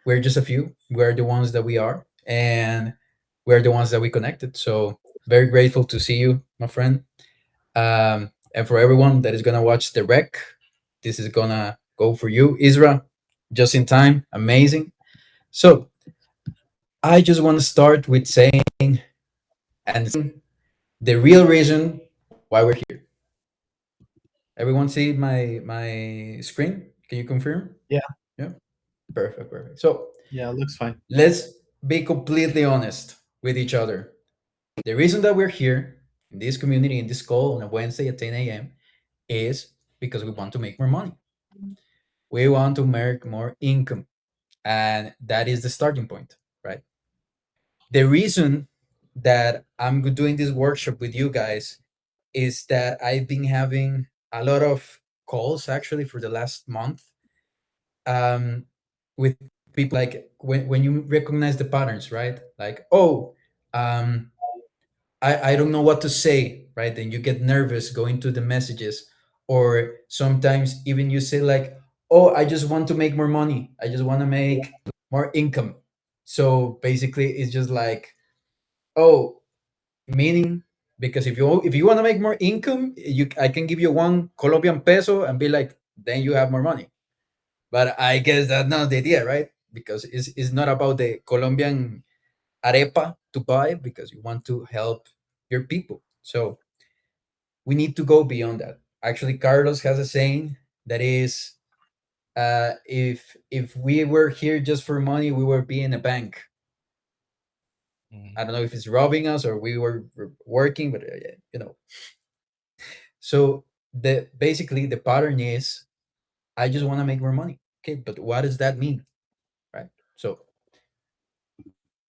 we're just a few. We're the ones that we are, and we're the ones that we connected. So very grateful to see you, my friend. And for everyone that is gonna watch the rec, this is gonna go for you, Isra, just in time. Amazing. So I just want to start with saying, and the real reason why we're here. Everyone see my screen? Can you confirm? Yeah, Yeah. Perfect. Perfect. So yeah, looks fine. let's be completely honest with each other. The reason that we're here in this community, in this call on a Wednesday at 10 a.m., is because we want to make more money. We want to make more income. And that is the starting point, right? The reason that I'm doing this workshop with you guys is that I've been having a lot of calls actually for the last month, um, with people like when you recognize the patterns, right? Like, oh, um, I don't know what to say, right? Then you get nervous going to the messages, or sometimes even you say like, oh, I just want to make more money. I just want to make more income. So basically, it's just like, oh, meaning, because if you want to make more income, I can give you one Colombian peso and be like, then you have more money. But I guess that's not the idea, right? Because it's not about the Colombian arepa to buy, because you want to help your people. So we need to go beyond that. Actually, Carlos has a saying that is, if we were here just for money, we would be in a bank. Mhm. I don't know if it's robbing us or we were working, but So the basically the pattern is, I just want to make more money. Okay, but what does that mean, right? So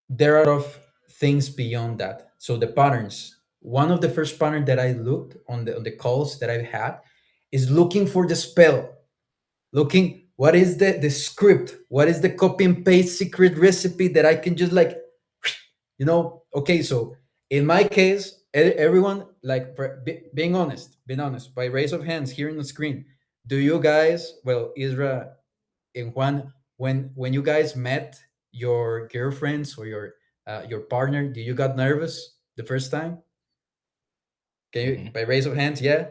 there are a lot of things beyond that. So the patterns. One of the first pattern that I looked on the calls that I've had is looking for the spell. Looking what is the script? What is the copy and paste secret recipe that I can just like, okay, so in my case, everyone, like, being honest, by raise of hands here on the screen, do you guys, well, Isra and Juan, when you guys met your girlfriends or your partner, do you got nervous the first time? Can you, Mhm. by raise of hands? Yeah.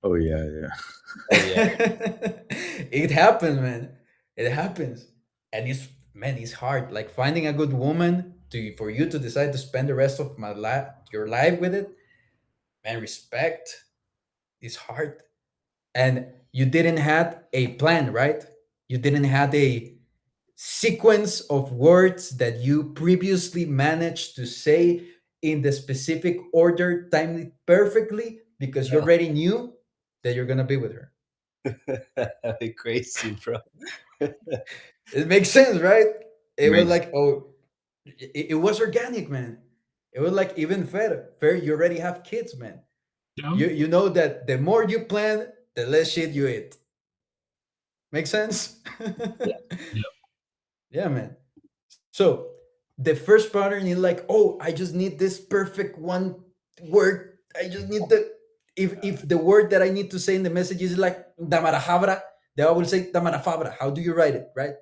Oh yeah, yeah. Oh yeah. It happens, man. It happens, and it's hard. Like finding a good woman to for you to decide to spend the rest of your life with it. Man, respect is hard, and you didn't have a plan, right? You didn't have a sequence of words that you previously managed to say in the specific order, timely, perfectly, because you No, already knew that you're gonna be with her. that'd be crazy, bro. It makes sense, right? It was Makes like, oh, it was organic, man. It was like even fair. Fair, you already have kids, man. Yeah. You know that the more you plan, the less shit you eat. Make sense? Yeah. Yeah. Yeah, man. So the first pattern is like, oh, I just need this perfect one word. I just need the if the word that I need to say in the message is like damarajabra, then I will say damarafabra. How do you write it, right?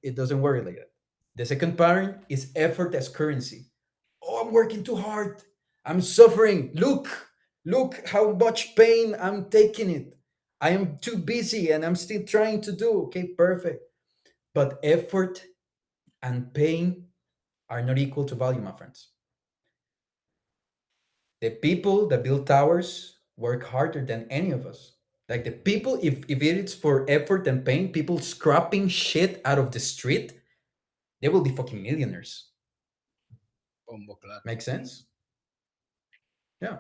It doesn't work like that. The second pattern is effort as currency. Oh, I'm working too hard. I'm suffering. Look how much pain I'm taking it. I am too busy and I'm still trying to do. Okay, perfect. But effort and pain are not equal to value, my friends. The people that build towers work harder than any of us. Like the people, if it is for effort and pain, people scrapping shit out of the street, they will be fucking millionaires. Bombo claro. Make sense? Yeah.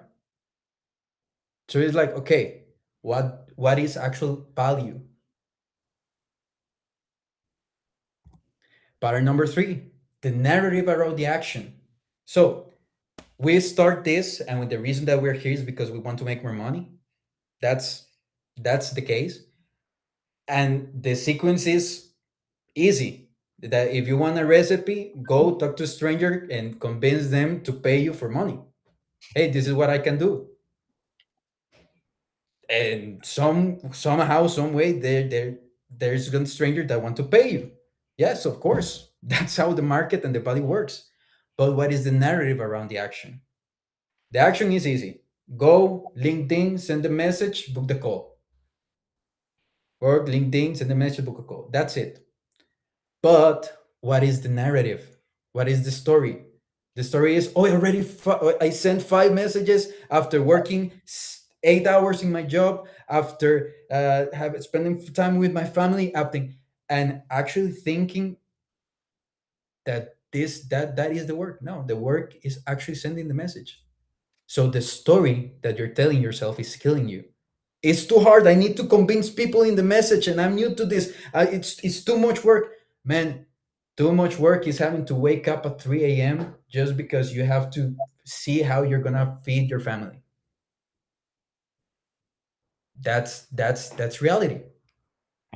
So it's like, okay, what is actual value? Pattern number three, the narrative around the action. So we start this, and with the reason that we're here is because we want to make more money. That's that's the case. And the sequence is easy. That if you want a recipe, go talk to a stranger and convince them to pay you for money. Hey, this is what I can do. And somehow, some way, there's a stranger that want to pay you. Yes, of course. That's how the market and the body works. But what is the narrative around the action? The action is easy. Go LinkedIn, send a message, book the call. Or LinkedIn, send a message, book a call. That's it. But what is the narrative? What is the story? The story is, oh, I sent 5 messages after working 8 hours in my job, after spending time with my family, after, and actually thinking that that is the work. No, the work is actually sending the message. So the story that you're telling yourself is killing you. It's too hard. I need to convince people in the message, and I'm new to this. It's too much work, man. Too much work is having to wake up at 3 a.m. just because you have to see how you're gonna feed your family. That's reality,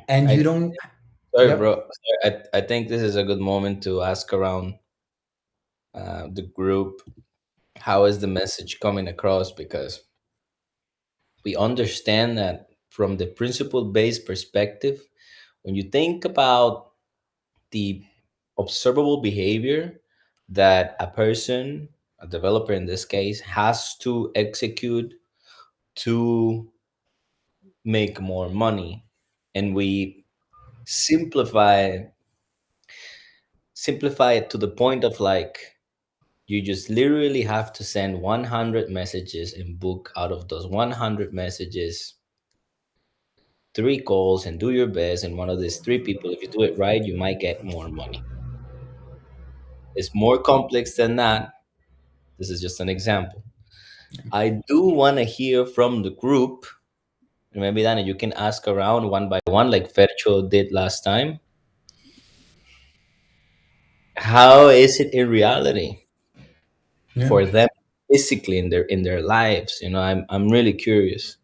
and you I don't. sorry, Yep. bro. Sorry, I think this is a good moment to ask around the group, how is the message coming across? Because we understand that from the principle based perspective, when you think about the observable behavior that a person, a developer in this case, has to execute to make more money, and we simplify simplify it to the point of like, you just literally have to send 100 messages and book out of those 100 messages 3 calls and do your best, and one of these 3 people, if you do it right, you might get more money. It's more complex than that. This is just an example. I do want to hear from the group. And maybe Dana, you can ask around one by one, like Fercho did last time. How is it in reality Yeah. for them, physically in their lives? I'm really curious.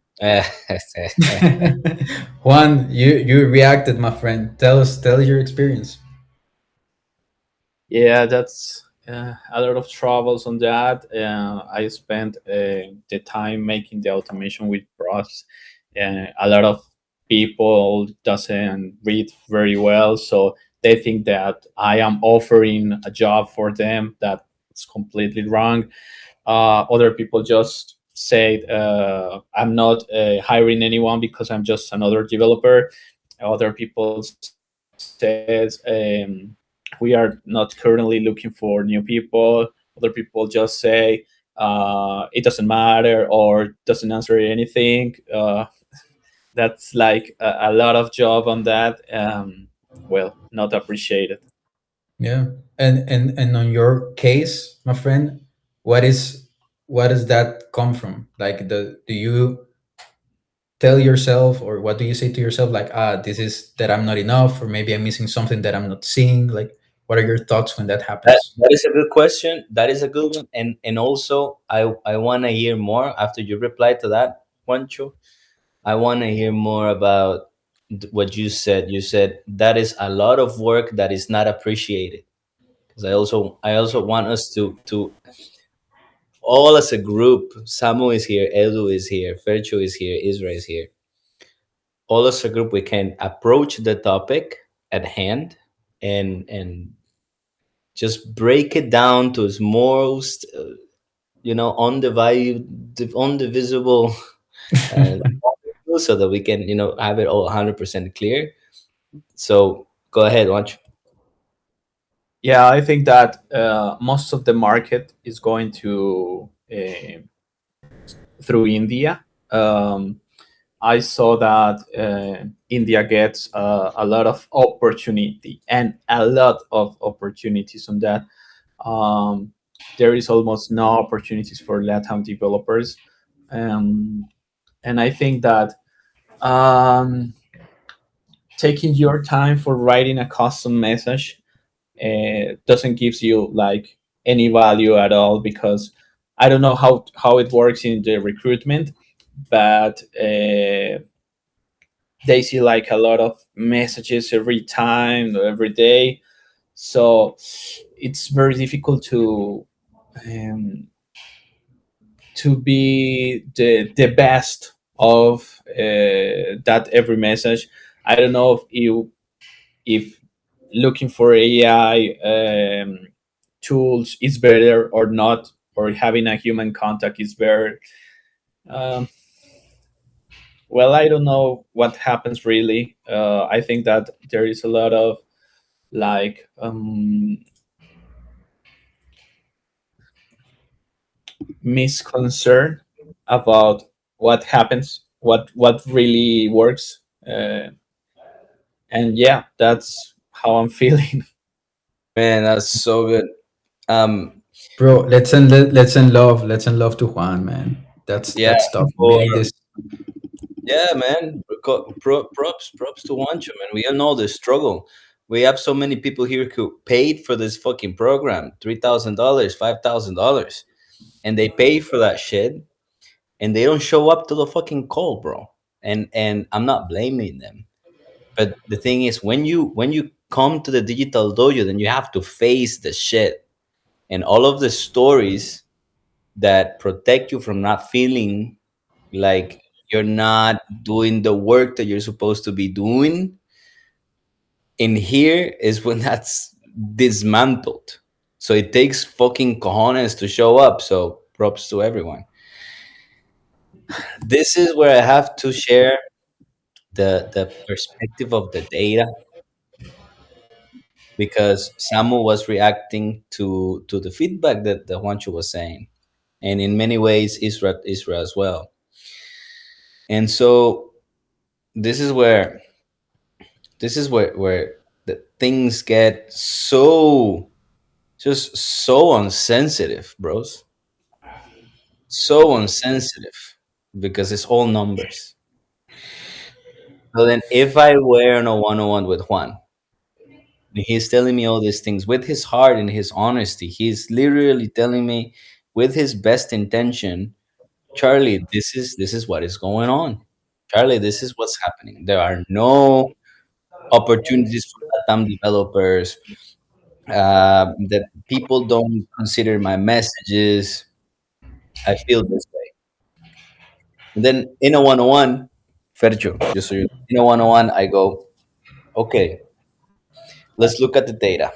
Juan, you reacted, my friend. Tell us your experience. Yeah, that's a lot of troubles on that. I spent the time making the automation with Props. A lot of people doesn't read very well, so they think that I am offering a job for them. That's completely wrong. Other people just say I'm not hiring anyone because I'm just another developer. Other people says we are not currently looking for new people. Other people just say it doesn't matter or doesn't answer anything. That's like a lot of job on that. Well, not appreciated. Yeah. And on your case, my friend, what is what does that come from? Like the do you tell yourself, or what do you say to yourself, like, this is that I'm not enough, or maybe I'm missing something that I'm not seeing? Like, what are your thoughts when that That happens? that is a good question. That is a good one, and also I want to hear more after you reply to that, Juancho. I want to hear more about what you said. You said that is a lot of work that is not appreciated. Because I also want us to all as a group. Samu is here, Edu is here, Fercho is here, Isra is here. All as a group, we can approach the topic at hand and just break it down to its most undivisible uh, so that we can have it all 100% clear. So go ahead, watch. Yeah, I think that most of the market is going to through India. Um, I saw that India gets a lot of opportunity and a lot of opportunities on that. Um, there is almost no opportunities for LATAM developers, um, and I think that um, taking your time for writing a custom message doesn't gives you like any value at all, because I don't know how it works in the recruitment, but they see like a lot of messages every time or every day, so it's very difficult um, to be the best of that every message. I don't know if looking for AI tools is better or not, or having a human contact is better. Um, well, I don't know what happens really. I think that there is a lot of like misconcern about what happens, what really works, and yeah, that's how I'm feeling. Man, that's so good. Um, Bro, let's send love to Juan, man. yeah, That's tough. for Meaning this. yeah, man. Props to Wancho, man. We all know the struggle. We have so many people here who paid for this fucking program, $3,000, $5,000, and they pay for that shit, and they don't show up to the fucking call, bro. And I'm not blaming them, but the thing is, when you come to the digital dojo, then you have to face the shit and all of the stories that protect you from not feeling like you're not doing the work that you're supposed to be doing. In here is when that's dismantled. So it takes fucking cojones to show up. So props to everyone. This is where I have to share the perspective of the data, because Samu was reacting to the feedback that Juancho was saying, and in many ways Isra as well. And so this is where where the things get so, just so insensitive, bros. So insensitive, because it's all numbers. So then if I were on a one-on-one with Juan, and he's telling me all these things with his heart and his honesty, he's literally telling me with his best intention, Charlie, this is what is going on. Charlie, this is what's happening. There are no opportunities for Latam developers. That people don't consider my messages. I feel this way. And then in a one-on-one, Fercho, just so you know, in a one-on-one, I go, okay, let's look at the data.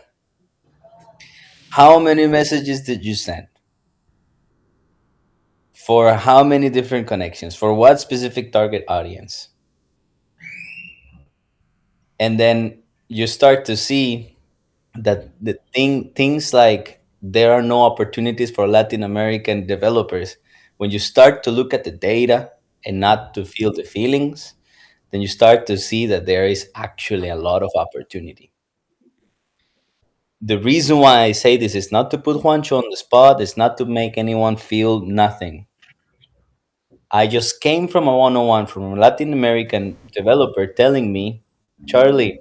How many messages did you send? For how many different connections? For what specific target audience? And then you start to see that things like there are no opportunities for Latin American developers. When you start to look at the data and not to feel the feelings, then you start to see that there is actually a lot of opportunity. The reason why I say this is not to put Juancho on the spot, it's not to make anyone feel nothing. I just came from a one-on-one from a Latin American developer telling me, Charlie,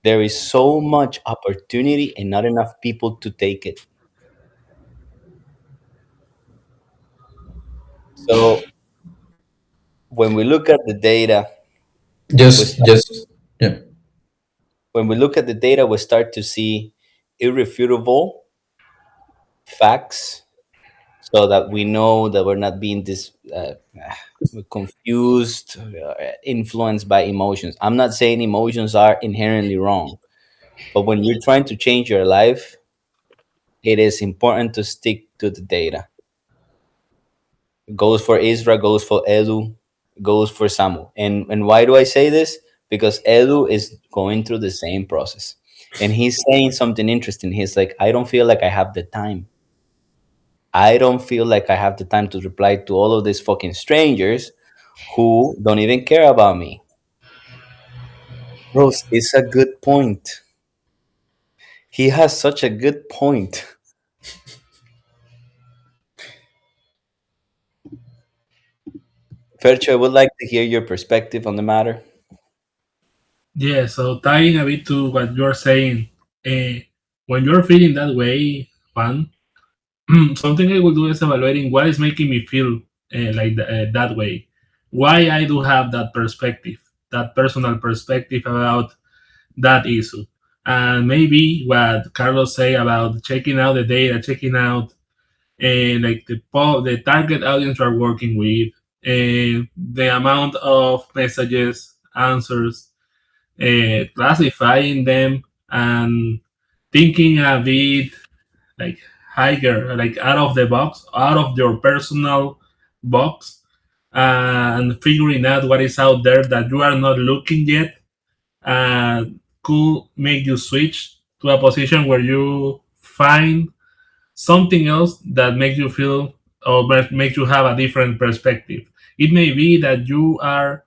there is so much opportunity and not enough people to take it. So when we look at the data, we start, Just yeah. when we look at the data, we start to see irrefutable facts, so that we know that we're not being confused, influenced by emotions. I'm not saying emotions are inherently wrong, but when you're trying to change your life, it is important to stick to the data. Goes for Isra, goes for Edu, goes for Samu. And why do I say this? Because Edu is going through the same process. And he's saying something interesting. He's like, I don't feel like I have the time. I don't feel like I have the time to reply to all of these fucking strangers who don't even care about me. Rose, it's a good point. He has such a good point. Fercho, I would like to hear your perspective on the matter. Yeah, so tying a bit to what you're saying, uh, when you're feeling that way, Juan, something I will do is evaluating what is making me feel that way. Why I do have that perspective, that personal perspective about that issue. And maybe what Carlos say about checking out the data, checking out like the target audience you are working with, and the amount of messages, answers, classifying them and thinking a bit like higher, like out of the box, out of your personal box, and figuring out what is out there that you are not looking yet, uh, could make you switch to a position where you find something else that makes you feel or makes you have a different perspective. It may be that you are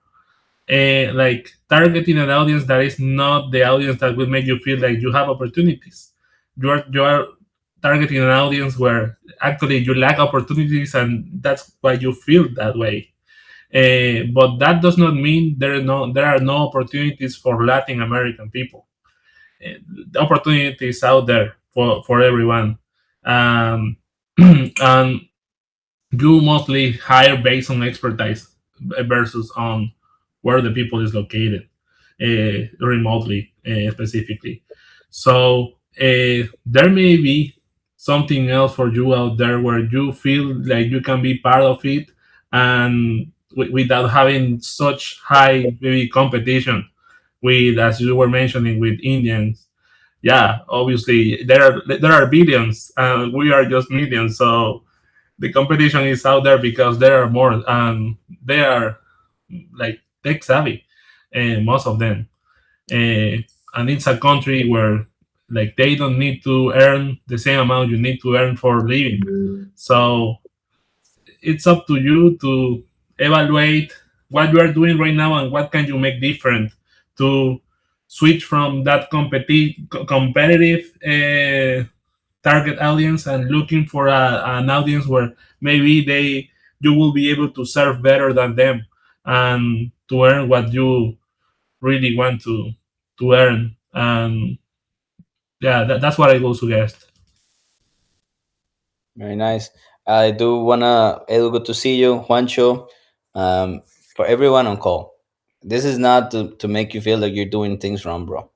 like targeting an audience that is not the audience that will make you feel like you have opportunities. You are targeting an audience where actually you lack opportunities, and that's why you feel that way. But that does not mean there are no opportunities for Latin American people. The opportunities out there for everyone. Um, and you mostly hire based on expertise versus on where the people is located, remotely, specifically. So there may be something else for you out there where you feel like you can be part of it, and without having such high maybe competition with, as you were mentioning, with Indians. Yeah, obviously there are billions and we are just millions, so the competition is out there because there are more, and they are like tech savvy, and most of them, uh, and it's a country where like they don't need to earn the same amount you need to earn for living. So it's up to you to evaluate what you are doing right now and what can you make different to switch from that competitive target audience and looking for an audience where maybe you will be able to serve better than them and to earn what you really want to earn. And yeah, that's what I will suggest. Very nice. I do wanna, Edu, good to see you, Juancho. For everyone on call, this is not to make you feel like you're doing things wrong, bro.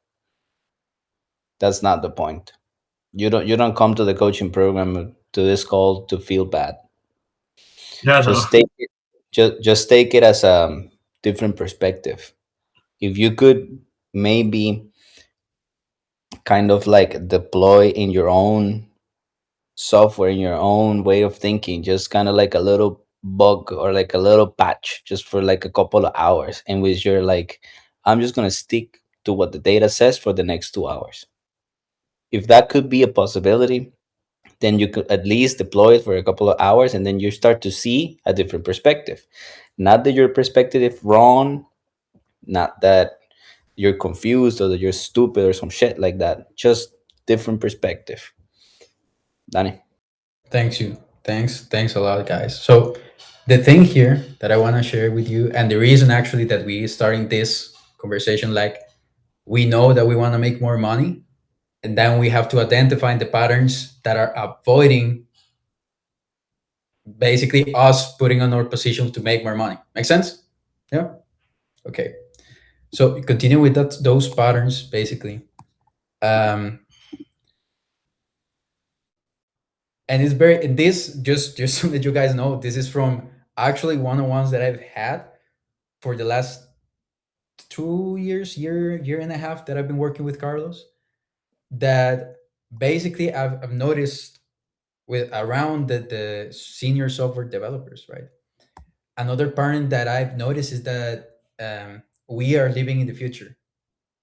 That's not the point. You don't come to the coaching program, to this call, to feel bad. Yeah, no. Just take it. Just take it as a different perspective. If you could maybe kind of like deploy in your own software, in your own way of thinking, just kind of like a little bug or like a little patch just for like a couple of hours, in which you're like, I'm just going to stick to what the data says for the next 2 hours. If that could be a possibility, then you could at least deploy it for a couple of hours, and then you start to see a different perspective. Not that your perspective is wrong, not that you're confused or that you're stupid or some shit like that, just different perspective. Danny. Thanks you. Thanks a lot, guys. So the thing here that I want to share with you, and the reason actually that we starting this conversation, like we know that we want to make more money, and then we have to identify the patterns that are avoiding basically us putting on our positions to make more money. Make sense? Yeah. Okay. So continue with those patterns basically. Um, and it's very this just so that you guys know, this is from actually one-on-ones that I've had for the last 2 years, year and a half that I've been working with Carlos. That basically I've noticed with around the senior software developers, right? Another pattern that I've noticed is that we are living in the future.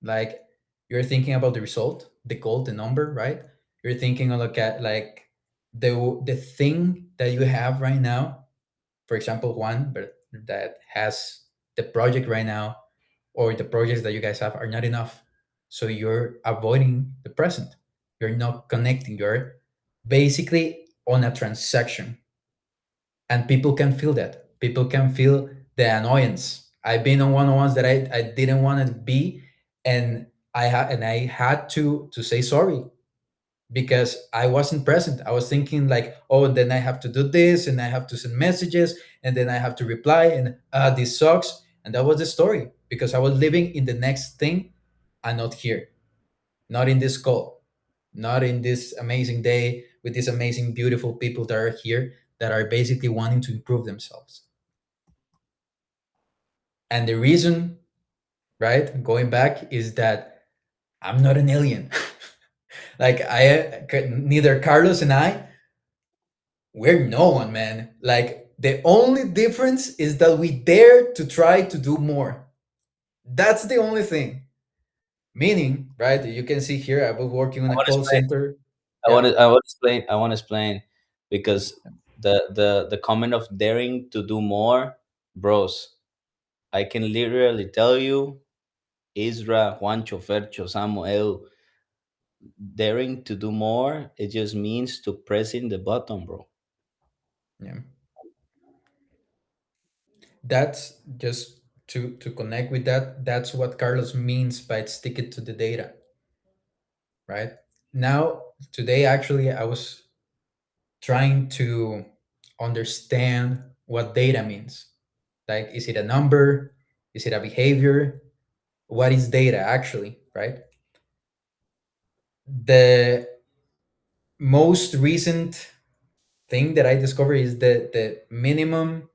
Like you're thinking about the result, the goal, the number, right? You're thinking of look at like the thing that you have right now. For example, one but that has the project right now, or the projects that you guys have are not enough. So you're avoiding the present. You're not connecting. You're basically on a transaction, and people can feel that. People can feel the annoyance. I've been on one-on-ones that I didn't want to be, and I had to say sorry because I wasn't present. I was thinking like, oh, and then I have to do this, and I have to send messages, and then I have to reply, and this sucks. And that was the story because I was living in the next thing and not here, not in this call, not in this amazing day with these amazing, beautiful people that are here that are basically wanting to improve themselves. And the reason, right, going back, is that I'm not an alien. Like neither Carlos and I, we're no one, man. Like the only difference is that we dare to try to do more. That's the only thing. Meaning, right? You can see here, I was working on I a want to call explain. center. I want Yeah, to. I want to explain. I want to explain because the comment of daring to do more, bros. I can literally tell you, Isra, Juancho, Fercho, Samuel, daring to do more. It just means to pressing the button, bro. yeah. That's just to connect with that. That's what Carlos means by stick it to the data, right? Now, today, actually, I was trying to understand what data means. Like, is it a number? Is it a behavior? What is data actually, right? The most recent thing that I discovered is the minimum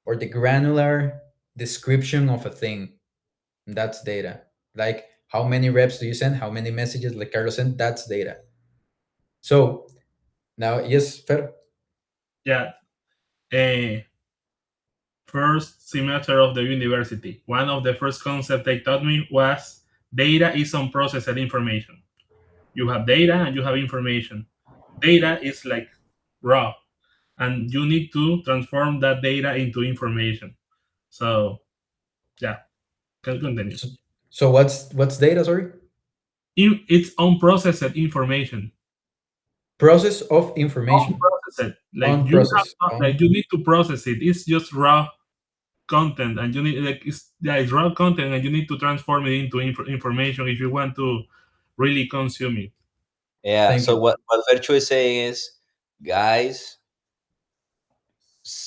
or the granular description of a thing. That's data. Like how many reps do you send? How many messages, like Carlos sent? That's data. So now, yes, Fer. Yeah. Uh, First semester of the university, one of the first concepts they taught me was data is unprocessed information. You have data and you have information. Data is like raw, and you need to transform that data into information. So, yeah, can continue. So, so what's data? Sorry, It's unprocessed information. process of information. Unprocessed, On process. like you need to process it. It's just raw content, and you need like it's raw content, and you need to transform it into information if you want to really consume it. Yeah. Thank So you. what Virtue is saying is, guys,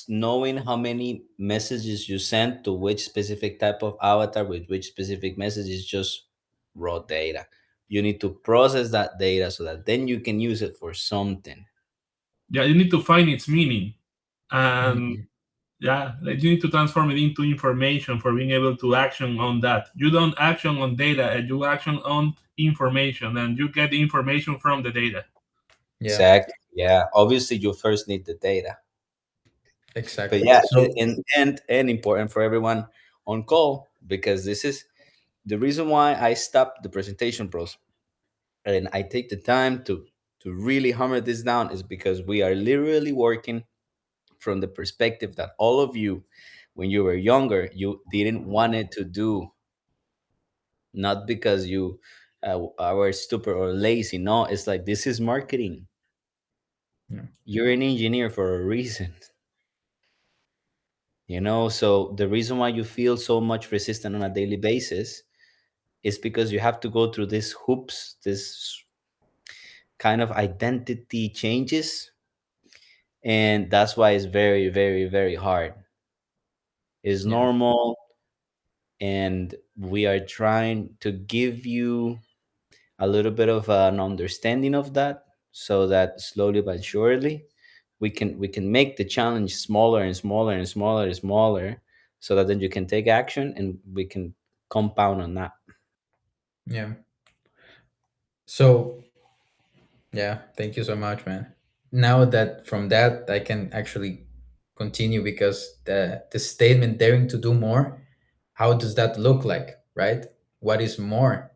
knowing how many messages you send to which specific type of avatar with which specific message is just raw data. You need to process that data so that then you can use it for something. Yeah, you need to find its meaning, and Mhm. yeah, like you need to transform it into information for being able to action on that. You don't action on data, and you action on information, and you get the information from the data. Yeah, Exactly. Yeah. Obviously, you first need the data. But exactly. yeah, So and important for everyone on call, because this is the reason why I stopped the presentation pros and I take the time to really hammer this down is because we are literally working from the perspective that all of you, when you were younger, you didn't want it to do, not because you were stupid or lazy. No, it's like this is marketing. yeah, You're an engineer for a reason. So the reason why you feel so much resistant on a daily basis is because you have to go through these hoops, this kind of identity changes, and that's why it's very, very, very hard. It's yeah, normal, and we are trying to give you a little bit of an understanding of that, so that slowly but surely we can make the challenge smaller and smaller and smaller and smaller, so that then you can take action and we can compound on that. yeah. So yeah, thank you so much, man. Now that from that I can actually continue because the statement daring to do more, how does that look like, right? What is more?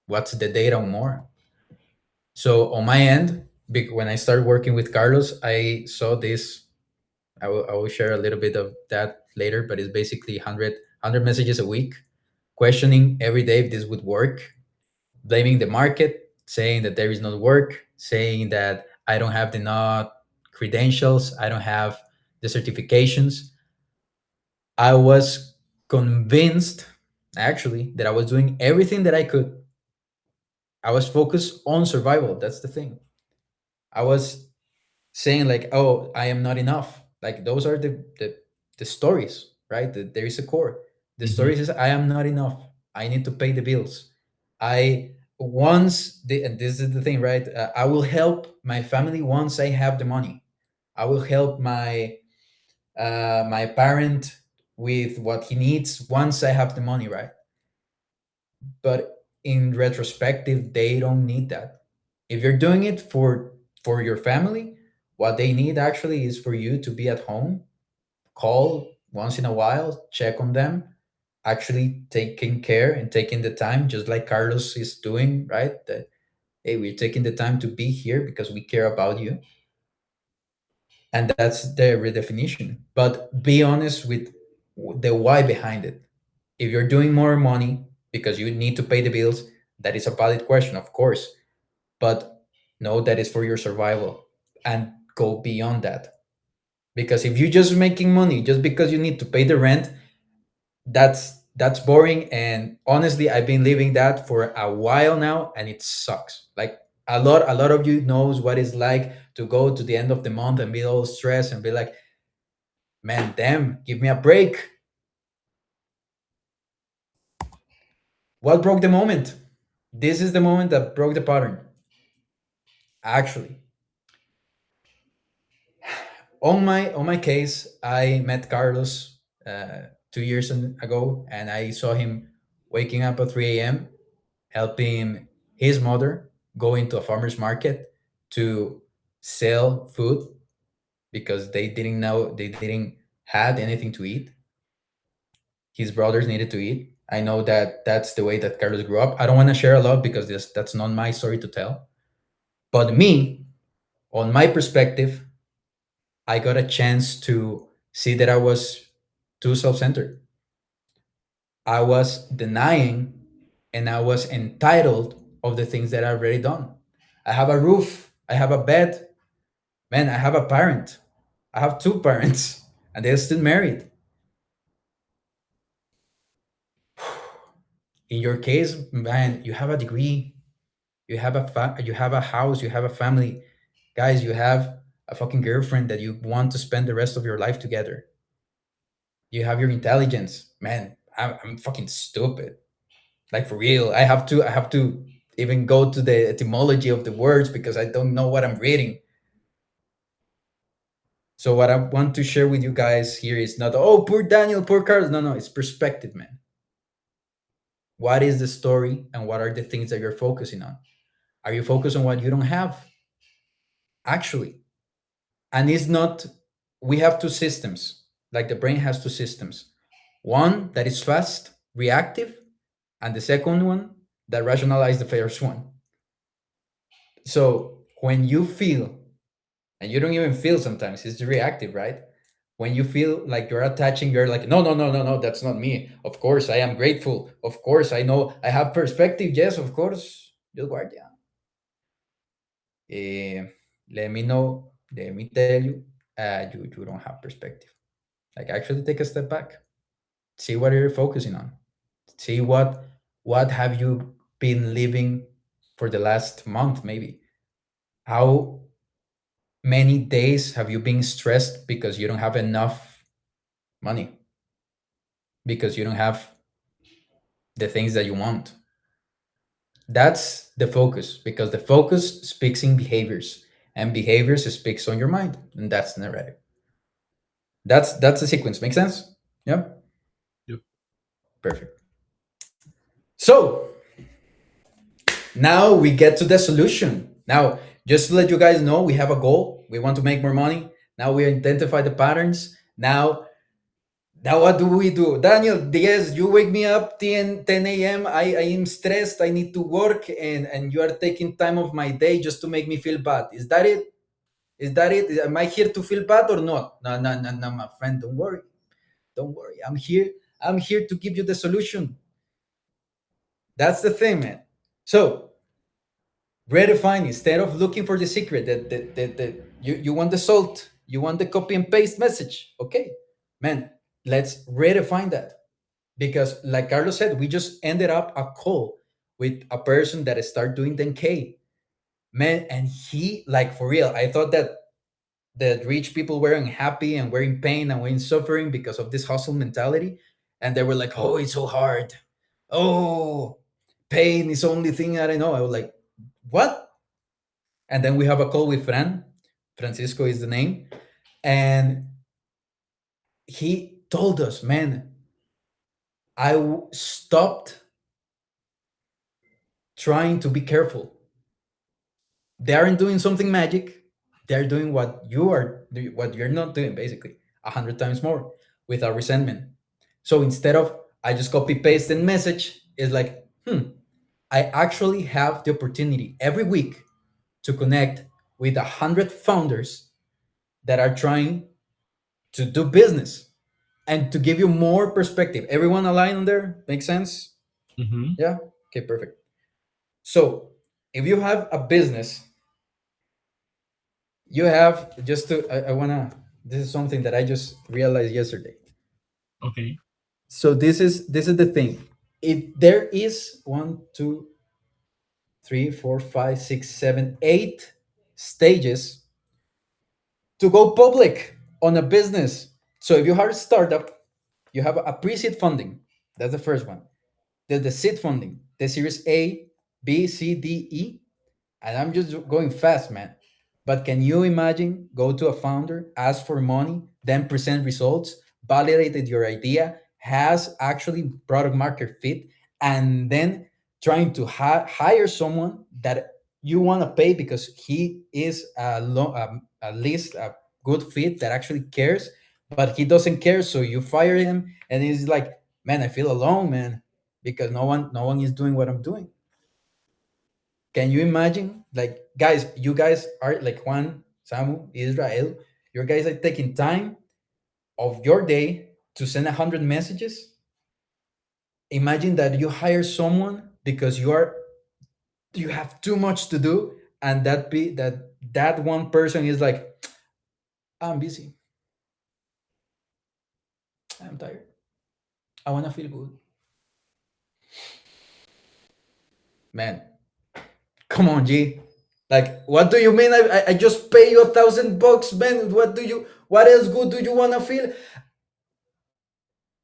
What's the data on more? So on my end, when I started working with Carlos, I saw this. I will share a little bit of that later, but it's basically 100 messages a week, questioning every day if this would work, blaming the market, saying that there is no work, saying that I don't have the not credentials, I don't have the certifications. I was convinced actually that I was doing everything that I could. I was focused on survival. That's the thing. I was saying like, oh, I am not enough. Like those are the stories, right? There is a core. The Mhm. stories is I am not enough. I need to pay the bills. I once and this is the thing, right? I will help my family once I have the money. I will help my parent with what he needs once I have the money, right? But in retrospective, they don't need that. If you're doing it for your family, what they need actually is for you to be at home, call once in a while, check on them, actually taking care and taking the time, just like Carlos is doing, right? That, hey, we're taking the time to be here because we care about you. And that's the redefinition. But be honest with the why behind it. If you're doing more money because you need to pay the bills, that is a valid question, of course. But know that it's for your survival and go beyond that. Because if you're just making money just because you need to pay the rent, that's boring. And honestly, I've been living that for a while now, and it sucks. Like a lot of you knows what it's like to go to the end of the month and be all stressed and be like, man, damn, give me a break. What broke the moment? This is the moment that broke the pattern. Actually, on my case, I met Carlos 2 years ago, and I saw him waking up at 3 a.m., helping his mother go into a farmer's market to sell food because they didn't had anything to eat. His brothers needed to eat. I know that that's the way that Carlos grew up. I don't want to share a lot because that's not my story to tell. But me, on my perspective, I got a chance to see that I was too self-centered. I was denying and I was entitled of the things that I've already done. I have a roof, I have a bed, man, I have a parent. I have two parents and they're still married. In your case, man, you have a degree, you have a house, you have a family. Guys, you have a fucking girlfriend that you want to spend the rest of your life together. You have your intelligence. Man, I'm fucking stupid. Like for real. I have to even go to the etymology of the words because I don't know what I'm reading. So what I want to share with you guys here is not, oh, poor Daniel, poor Carlos. No, no, it's perspective, man. What is the story and what are the things that you're focusing on? Are you focused on what you don't have? Actually. And it's not, we have two systems. Like the brain has two systems. One that is fast, reactive, and the second one that rationalize the first one. So when you feel, and you don't even feel sometimes, it's reactive, right? When you feel like you're attaching, you're like, no, no, no, no, no, that's not me. Of course, I am grateful. Of course, I know I have perspective. Yes, of course. Just guardia. Eh, let me know. Let me tell you, you don't have perspective. Like actually take a step back. See what you're focusing on. See what have you been living for the last month, maybe. How many days have you been stressed because you don't have enough money? Because you don't have the things that you want. That's the focus because the focus speaks in behaviors and behaviors speaks on your mind, and that's the narrative. That's the sequence. Make sense? Yeah. Yep. Perfect. So now we get to the solution. Now, just to let you guys know, we have a goal. We want to make more money. Now we identify the patterns. Now what do we do? Daniel, yes, you wake me up 10 a.m. I am stressed. I need to work and you are taking time of my day just to make me feel bad. Is that it? Is that it? Am I here to feel bad or not? No, no, no, no, my friend. Don't worry. Don't worry. I'm here. I'm here to give you the solution. That's the thing, man. So redefine instead of looking for the secret you want the salt, you want the copy and paste message. Okay, man, let's redefine that. Because like Carlos said, we just ended up a call with a person that started doing 10K, man. And he, like, for real, I thought that rich people were unhappy and were in pain and were in suffering because of this hustle mentality. And they were like, oh, it's so hard. Oh, pain is the only thing that I know. I was like, what? And then we have a call with Francisco is the name. And he told us, man, stopped trying to be careful. They aren't doing something magic. They're doing what you're not doing, basically, 100 times more without resentment. So instead of I just copy paste and message, it's like, I actually have the opportunity every week to connect with 100 founders that are trying to do business and to give you more perspective. Everyone aligned on there? Make sense? Hmm. Yeah? Okay, perfect. So if you have a business, you have just to, I wanna, this is something that I just realized yesterday. Okay. So this is the thing. It there is 1, 2, 3, 4, 5, 6, 7, 8 stages to go public on a business. So if you have a startup, you have a pre-seed funding. That's the first one. There's the seed funding, the series A, B, C, D, E. And I'm just going fast, man. But can you imagine go to a founder, ask for money, then present results, validated your idea, has actually product market fit, and then trying to hire someone that you want to pay because he is at least a good fit that actually cares, but he doesn't care, so you fire him, and he's like, man, I feel alone, man, because no one is doing what I'm doing. Can you imagine? Like, guys, you guys are like Juan, Samu, Israel. You guys are taking time of your day to send 100 messages. Imagine that you hire someone because you have too much to do, and that one person is like, I'm busy. I'm tired. I wanna feel good. Man, come on, G. Like, what do you mean? I just pay you $1,000, man. What else good do you wanna feel?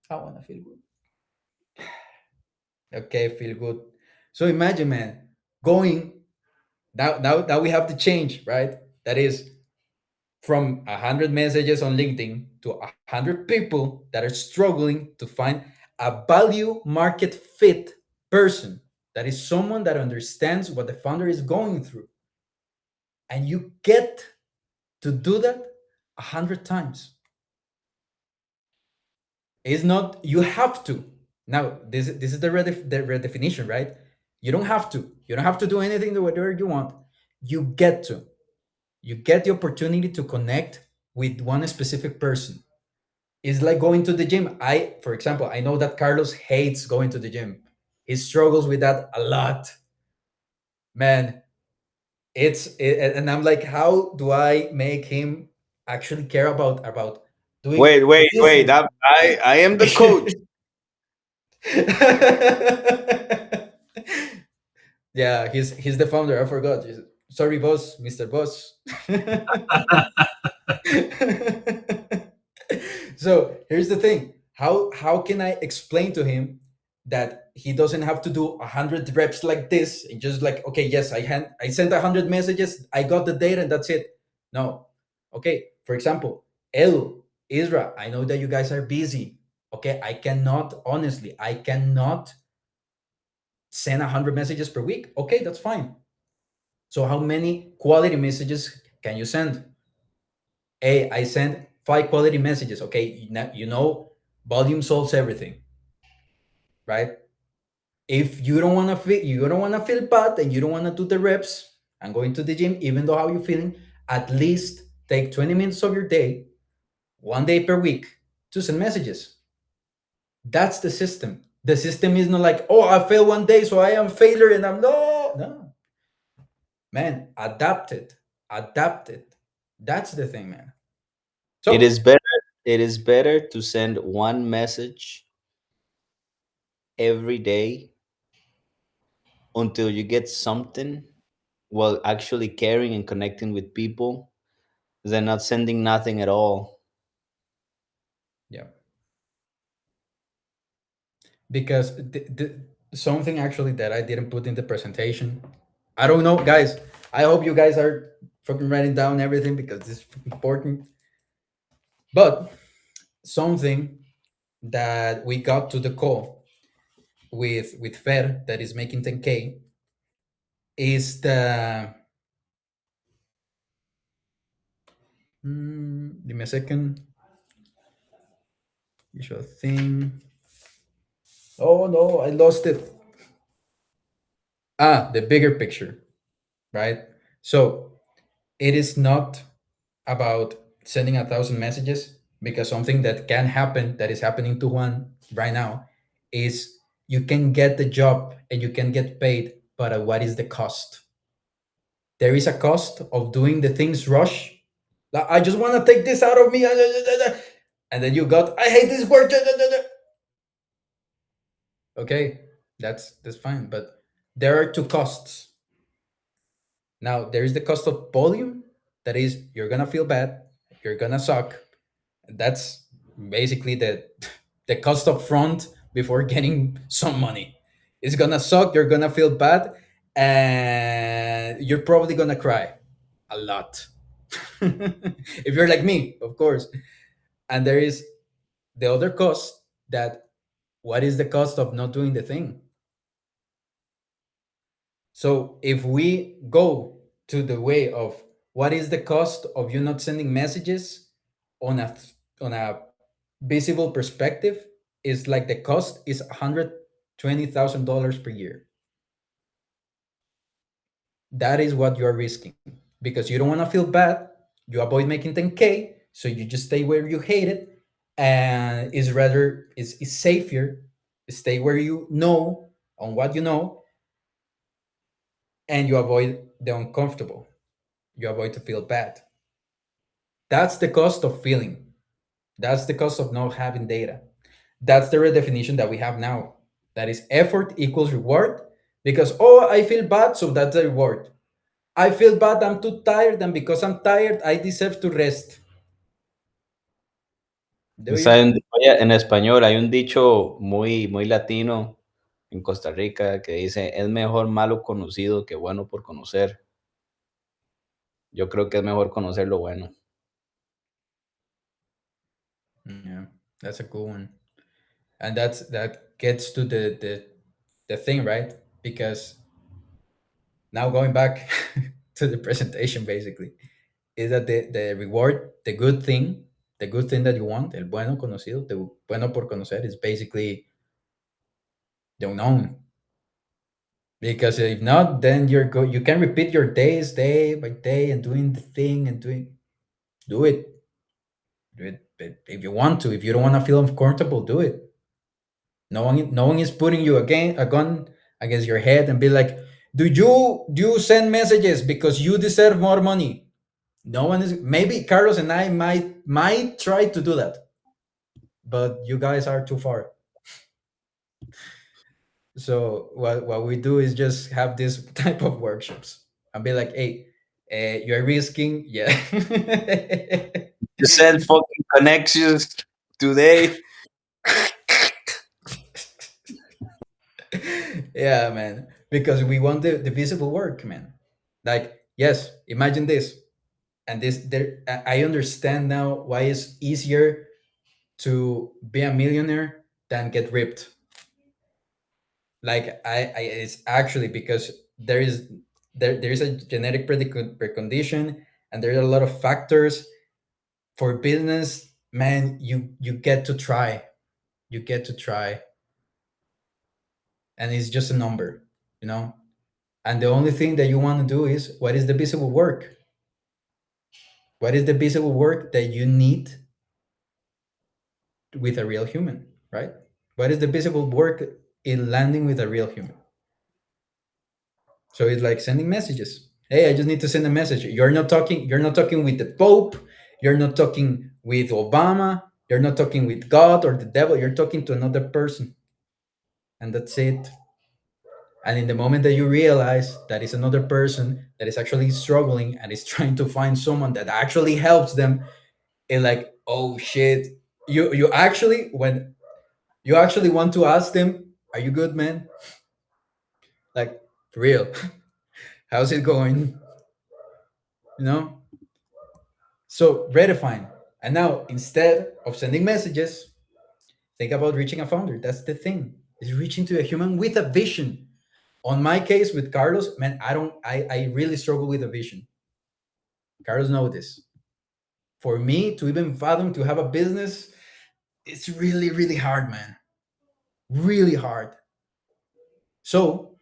I wanna feel good. Okay, feel good. So imagine, man, going now we have to change, right? That is from 100 messages on LinkedIn to 100 people that are struggling to find a value market fit person. That is someone that understands what the founder is going through. And you get to do that 100 times. It's not you have to. Now this is the redefinition, right? You don't have to. You don't have to do anything to whatever you want. You get to. You get the opportunity to connect with one specific person. It's like going to the gym. For example, I know that Carlos hates going to the gym. He struggles with that a lot. Man, and I'm like, how do I make him actually care about doing Wait. business? I am the coach. Yeah, he's the founder. I forgot. Sorry, boss, Mr. Boss. So here's the thing: how can I explain to him that he doesn't have to do 100 reps like this and just like, okay, yes, I sent 100 messages, I got the data, and that's it. No, okay. For example, Edu, Isra, I know that you guys are busy. Okay, I cannot send 100 messages per week. Okay, that's fine. So how many quality messages can you send? Hey, I sent 5 quality messages. Okay, volume solves everything, right? If you don't want to feel bad and you don't want to do the reps and going to the gym, even though how you're feeling, at least take 20 minutes of your day, 1 day per week, to send messages. That's the system. The system is not like, oh, I failed 1 day, so I am failure, and I'm no. Man, adapt it. Adapt it. That's the thing, man. So It is better. It is better to send one message every day until you get something, while actually caring and connecting with people, than not sending nothing at all. yeah, because something actually that I didn't put in the presentation. I don't know, guys. I hope you guys are fucking writing down everything because this is important. But something that we got to the call with Fer that is making 10K. is the give me a second. Visual thing. Oh no, I lost it. The bigger picture, right? So it is not about sending 1,000 messages, because something that can happen, that is happening to Juan right now, is you can get the job and you can get paid, but what is the cost? There is a cost of doing the things rush. Like, I just want to take this out of me, and then you got, I hate this word. Okay, that's fine, but there are two costs. Now there is the cost of volume, that is, you're gonna feel bad, you're gonna suck. That's basically the cost up front before getting some money. It's gonna suck, you're gonna feel bad, and you're probably gonna cry a lot. If you're like me, of course. And there is the other cost, that what is the cost of not doing the thing? So if we go to the way of what is the cost of you not sending messages, on a visible perspective, is like the cost is $120,000 per year. That is what you are risking, because you don't want to feel bad. You avoid making 10K, so you just stay where you hate it, and is safer. Stay where you know, on what you know, and you avoid the uncomfortable. You avoid to feel bad. That's the cost of feeling. That's the cost of not having data. That's the redefinition that we have now. That is, effort equals reward, because, oh, I feel bad, so that's the reward. I feel bad, I'm too tired, and because I'm tired, I deserve to rest. Do you? Oye, en español hay un dicho muy, muy latino en Costa Rica que dice, es mejor malo conocido que bueno por conocer. Yo creo que es mejor conocer lo bueno. Yeah, that's a cool one. And that gets to the thing, right? Because now, going back to the presentation, basically, is that the reward, the good thing that you want, el bueno conocido, the bueno por conocer, is basically the unknown. Because if not, then you can repeat your days day by day, and doing the thing and do it. But if you want to, if you don't want to feel uncomfortable, do it. No one is putting you again a gun against your head and be like, do you send messages because you deserve more money? No one is. Maybe Carlos and I might try to do that, but you guys are too far. So what we do is just have this type of workshops and be like, hey, you're risking, yeah. You send fucking connections today. Yeah, man, because we want the visible work, man. Like, yes, imagine this, and this there. I understand now why it's easier to be a millionaire than get ripped. Like, it's actually because there is a genetic precondition, and there are a lot of factors. For business, man, you get to try, you get to try, and it's just a number, you know. And the only thing that you want to do is, what is the visible work? What is the visible work that you need with a real human, right? What is the visible work in landing with a real human? So it's like sending messages. Hey, I just need to send a message. You're not talking with the Pope, you're not talking with Obama, you're not talking with God or the devil, you're talking to another person. And that's it. And in the moment that you realize that it's another person that is actually struggling and is trying to find someone that actually helps them, it's like, oh shit. You actually, when you actually want to ask them, are you good, man? Like, for real. How's it going? You know? So redefine. And now, instead of sending messages, think about reaching a founder. That's the thing. Is reaching to a human with a vision On my case with Carlos, man, I really struggle with the vision. Carlos knows this. For me to even fathom to have a business, it's really, really hard, man. Really hard. So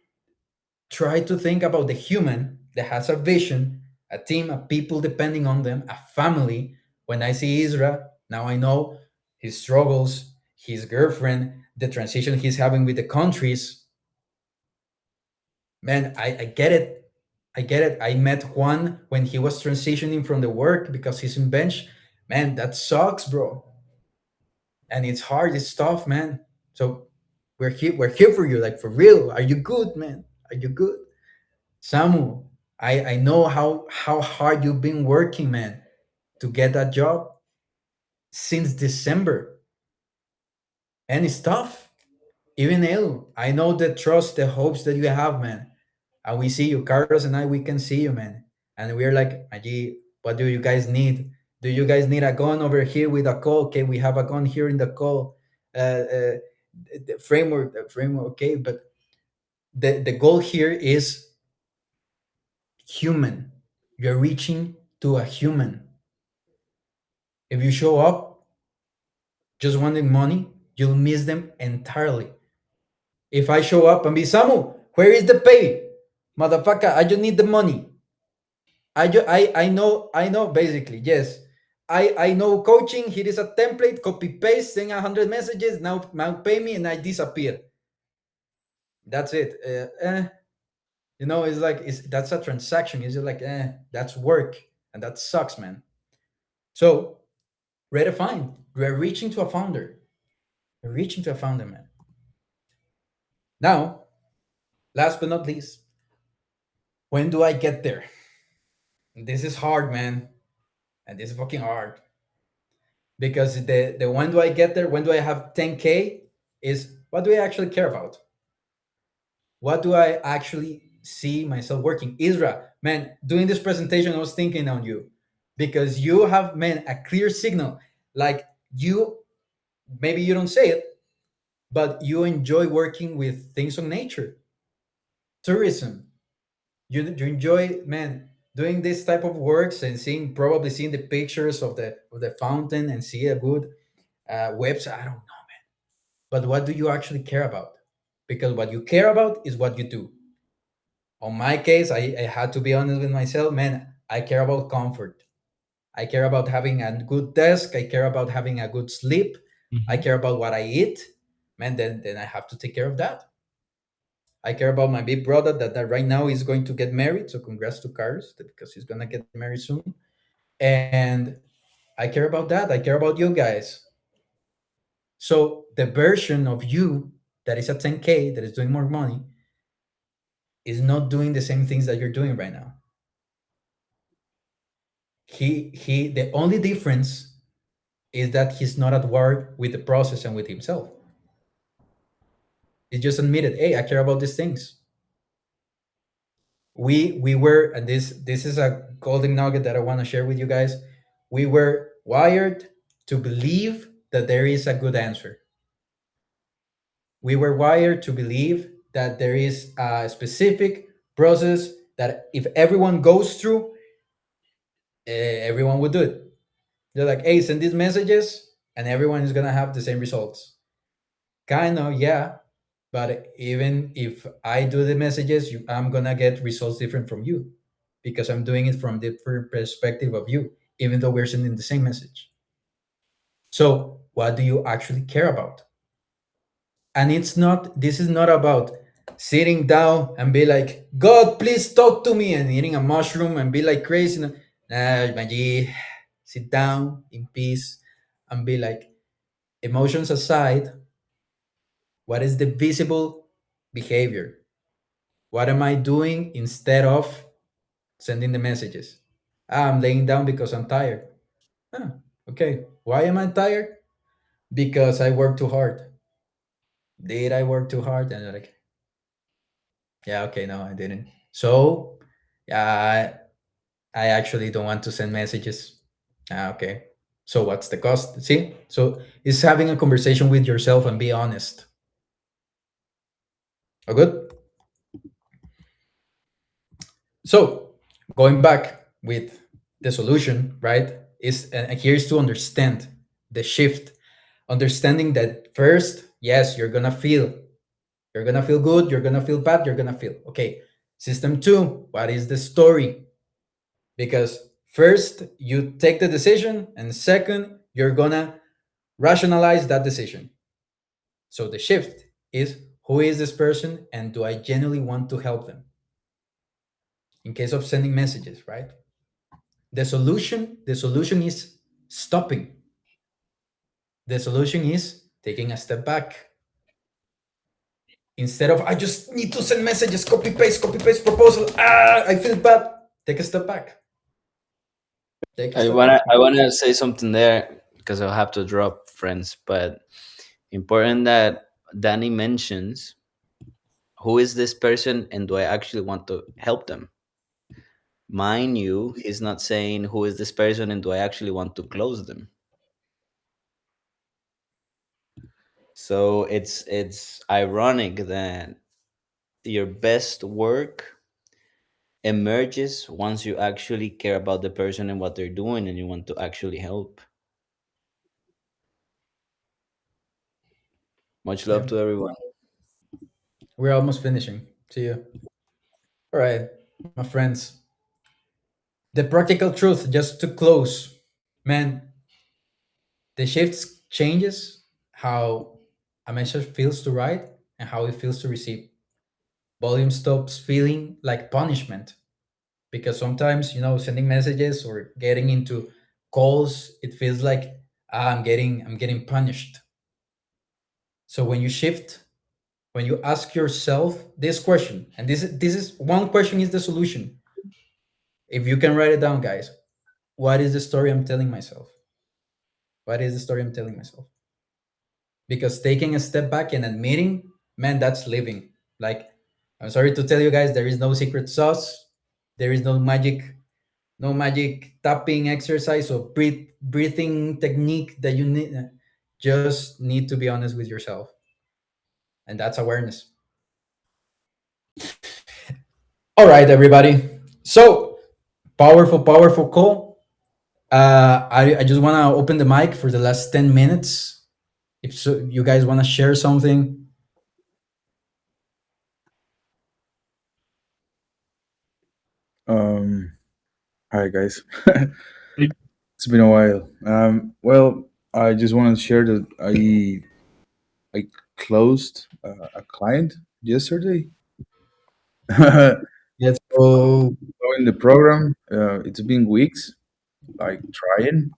try to think about the human that has a vision, a team, of people depending on them, a family. When I see Isra, now I know his struggles, his girlfriend, the transition he's having with the countries. Man, I get it. I get it. I met Juan when he was transitioning from the work because he's in bench. Man, that sucks, bro. And it's hard, it's tough, man. So we're here for you, like for real. Are you good, man? Are you good? Samu, I know how hard you've been working, man, to get that job since December. And it's tough. Even El, I know the trust, the hopes that you have, man. And we see you, Carlos and I, we can see you, man. And we're like, Aji, what do you guys need? Do you guys need a gun over here with a call? Okay, we have a gun here in the call. The framework, okay. But the goal here is human. You're reaching to a human. If you show up just wanting money, you'll miss them entirely. If I show up and be Samu, where is the pay? Motherfucker, I just need the money. I know basically, yes. I know coaching, here is a template, copy paste, send 100 messages, now pay me and I disappear. That's it. It's like that's a transaction. It's just like that's work and that sucks, man. So redefine. We're reaching to a founder. We're reaching to a founder, man. Now, last but not least, when do I get there? This is hard, man. And this is fucking hard. Because the when do I get there, when do I have 10K is what do I actually care about? What do I actually see myself working? Isra, man, doing this presentation, I was thinking on you because you have, man, a clear signal. Like maybe you don't say it, but you enjoy working with things on nature, tourism. You enjoy, man, doing this type of works and probably seeing the pictures of the fountain and see a good website. I don't know, man. But what do you actually care about? Because what you care about is what you do. On my case, I had to be honest with myself, man. I care about comfort. I care about having a good desk. I care about having a good sleep. I care about what I eat. Man, then I have to take care of that. I care about my big brother that right now is going to get married. So congrats to Carlos because he's gonna get married soon. And I care about that. I care about you guys. So the version of you that is at 10K, that is doing more money, is not doing the same things that you're doing right now. The only difference is that he's not at war with the process and with himself. He just admitted, hey, I care about these things. We were, and this is a golden nugget that I want to share with you guys. We were wired to believe that there is a good answer. We were wired to believe that there is a specific process that if everyone goes through, everyone would do it. They're like, hey, send these messages and everyone is gonna have the same results. Kind of, yeah. But even if I do the messages, I'm gonna get results different from you because I'm doing it from different perspective of you, even though we're sending the same message. So what do you actually care about? And this is not about sitting down and be like, God, please talk to me, and eating a mushroom and be like crazy. Nah, Maji, sit down in peace and be like, emotions aside, what is the visible behavior? What am I doing instead of sending the messages? I'm laying down because I'm tired. Okay. Why am I tired? Because I worked too hard. Did I work too hard? And they're like, yeah, okay, no, I didn't. So, yeah, I actually don't want to send messages. Okay. So what's the cost? See? So it's having a conversation with yourself and be honest. Oh, good? So going back with the solution, right? Is and here's to understand the shift, understanding that first, yes, you're gonna feel good, you're gonna feel bad, you're gonna feel okay. System two, what is the story? Because first you take the decision, and second, you're gonna rationalize that decision. So the shift is who is this person and do I genuinely want to help them? In case of sending messages, right? The solution is stopping. The solution is taking a step back. Instead of I just need to send messages, copy paste proposal. I feel bad. Take a step back. Take a I step wanna back. I wanna say something there because I'll have to drop friends, but important that Danny mentions who is this person and do I actually want to help them? Mind you, he's not saying who is this person and do I actually want to close them. So it's ironic that your best work emerges once you actually care about the person and what they're doing and you want to actually help. Much Yeah, love to everyone. we're almost finishing. See you. All right, my friends. The practical truth, just to close, man. The shifts changes how a message feels to write and how it feels to receive. Volume stops feeling like punishment because sometimes sending messages or getting into calls it feels like I'm getting punished. So when you shift, when you ask yourself this question, and this is one question is the solution. If you can write it down, guys, what is the story I'm telling myself? What is the story I'm telling myself? Because taking a step back and admitting, man, that's living. Like, I'm sorry to tell you guys, there is no secret sauce. There is no magic tapping exercise or breathing technique that you need. Just need to be honest with yourself, and that's awareness. All right, everybody. So powerful call. I just want to open the mic for the last 10 minutes. If so, you guys want to share something. Um, Hi guys. It's been a while. Well, I just want to share that I closed a client yesterday. Let's go. In the program, it's been weeks, like trying,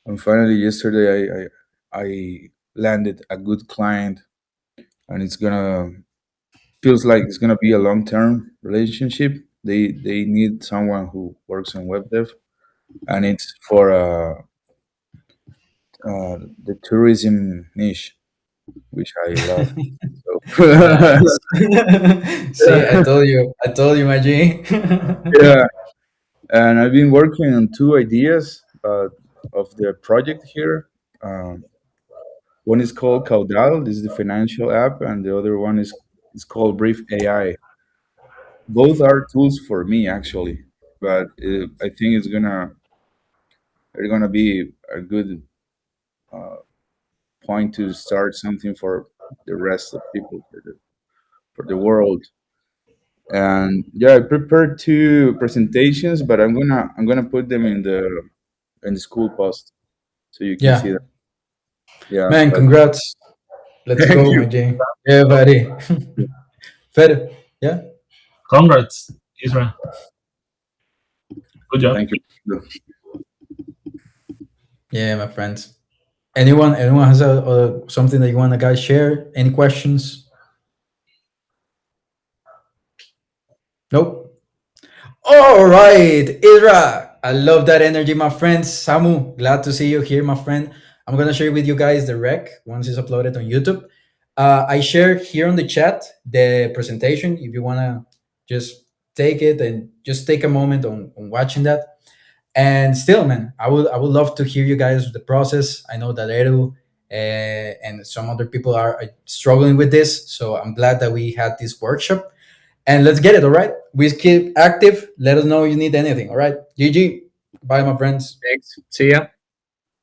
and finally yesterday I landed a good client, and it's gonna feels like it's gonna be a long term relationship. They need someone who works on web dev, and it's for the tourism niche, which I love. So Nice. See, I told you, my G. yeah, and I've been working on two ideas of the project here. Um, one is called Caudal. This is the financial app, and the other one is called Brief AI. Both are tools for me actually, but I think they're gonna be a good uh, point to start something for the rest of people for the world. And yeah, I prepared two presentations, but I'm gonna put them in the school post so you can see Yeah, them. Yeah, man, but congrats. Let's thank go, you. my G. Yeah, buddy. Fair. Yeah, Congrats, Isra. Good job. Thank you. yeah, my friends. Anyone has something that you want to guys share? Any questions? Nope. All right, Isra. I love that energy, my friends. Samu, glad to see you here, my friend. I'm gonna share with you guys the rec once it's uploaded on YouTube. I share here on the chat the presentation. If you wanna just take it and just take a moment on watching that. And still, man, I would love to hear you guys the process. I know that Edu and some other people are struggling with this, so I'm glad that we had this workshop. And let's get it. All right. We keep active. Let us know if you need anything. All right. GG. Bye, my friends. Thanks. See ya.